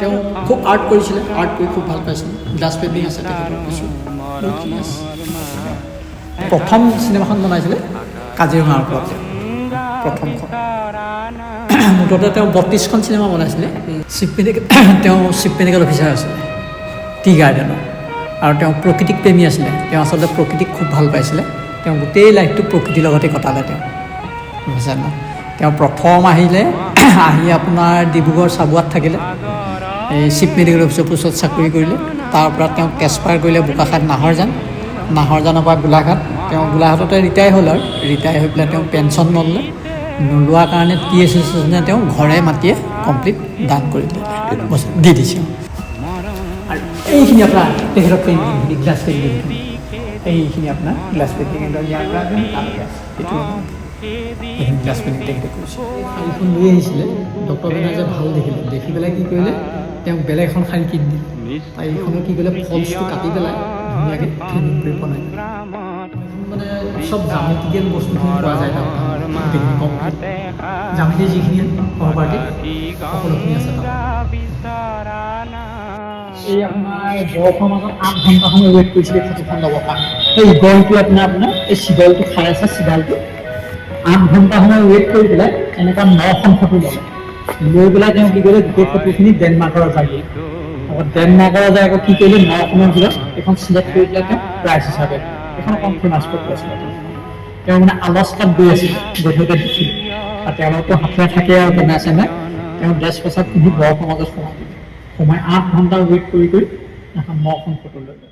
তেওঁ খুব আৰ্ট কৰিছিলে, আৰ্ট কৰি খুব ভাল পাইছিলে। গ্লাছ পেইণ্টিং আছে তেখেতৰ কিছু। প্ৰথম চিনেমাখন বনাইছিলে কাজিৰঙাৰ ওপৰত, প্ৰথমখন। মুঠতে তেওঁ 32খন চিনেমা বনাইছিলে। তেওঁ চিফ মেডিকেল অফিচাৰ আছিলে টি গাৰ্ডেনৰ, আৰু তেওঁ প্ৰকৃতিক প্ৰেমী আছিলে। তেওঁ আচলতে প্ৰকৃতিক খুব ভাল পাইছিলে। তেওঁ গোটেই লাইফটো প্ৰকৃতিৰ লগতে কটালে। তেওঁ বুজিছে ন? তেওঁ প্ৰথম আহিলে, আহি আপোনাৰ ডিব্ৰুগড় চাবুৱাত থাকিলে, এই চিফ মেডিকেল অফিচৰ পোষ্টত চাকৰি কৰিলে। তাৰপৰা তেওঁ ট্ৰেন্সফাৰ কৰিলে বোকাখাট নাহৰজানৰ পৰা গোলাঘাট। তেওঁ গোলাঘাটতে ৰিটায়াৰ হ'ল, আৰু ৰিটায়াৰ হৈ পেলাই তেওঁ পেঞ্চন নল'লে। নোলোৱাৰ কাৰণে টি এছ'চিয়েশ্যনে তেওঁ ঘৰে মাটিয়ে কমপ্লিট দান কৰি দি দিছে। আৰু এইখিনি আপোনাৰ তেখেতৰ পেইণ্টিংখিনি, গ্লাছ পেইণ্টিংখিনি, এইখিনি আপোনাৰ গ্লাছ পেইণ্টিং ইয়াৰ পৰা সেইটো এইখিনি গ্লাছ পেইণ্টিং তেখেতে কৰিছে। শাড়ীখন লৈ আহিছিলে, ডক্টৰ বেনাৰ্জীয়ে ভাল দেখিলে, দেখি পেলাই কি কৰিলে, তেওঁক বেলেগ এখন শাড়ী কিনি দিলে। শাড়ীখনৰ কি কৰিলে, ফলছটো কাটি পেলাই ধুনীয়াকৈ ফিনিং কৰি বনাই। মানে চব জামেটিকেল বস্তুখিনি পোৱা যায় তাত, গোটেইখিনি কমপ্লিট জামেটি যিখিনি সহপাঠী সকলোখিনি আছে তাত। এই আপোনাৰ বৰফৰ মাজত 8 ঘণ্টা সময় ৱেইট কৰিছিলে ফটোখন ল'বৰ কাৰণে। এই গলটো আপোনাৰ এই চিগলটো খাই আছে, চিগালটো 8 ঘণ্টা সময় ৱেইট কৰি পেলাই এনেকুৱা 9খন ফটো ল'লে। লৈ পেলাই তেওঁ কি কৰিলে, গোটেই ফটোখিনি ডেনমাৰ্কৰ যায়গৈ। আকৌ ডেনমাৰ্কৰ যায় আকৌ কি কৰিলে, 9খনৰ ভিতৰত এখন চিলেক্ট কৰি পেলাই তেওঁ প্ৰাইজ হিচাপে এখন অকণ ফেমাছ ফটো আছিলে। তেওঁ মানে আলাস্কাত গৈ আছিল, গৈ থাকোঁতে দেখিলে। আৰু তেওঁলোকতো হাতে থাকে আৰু বনাইছে নাই, তেওঁ ড্ৰেছ পোছাক পিন্ধি বৰফৰ মাজত সোমাই দিলে। সোমাই 8 ঘণ্টা ৱেইট কৰি এখন 9খন ফটো লৈ লয়।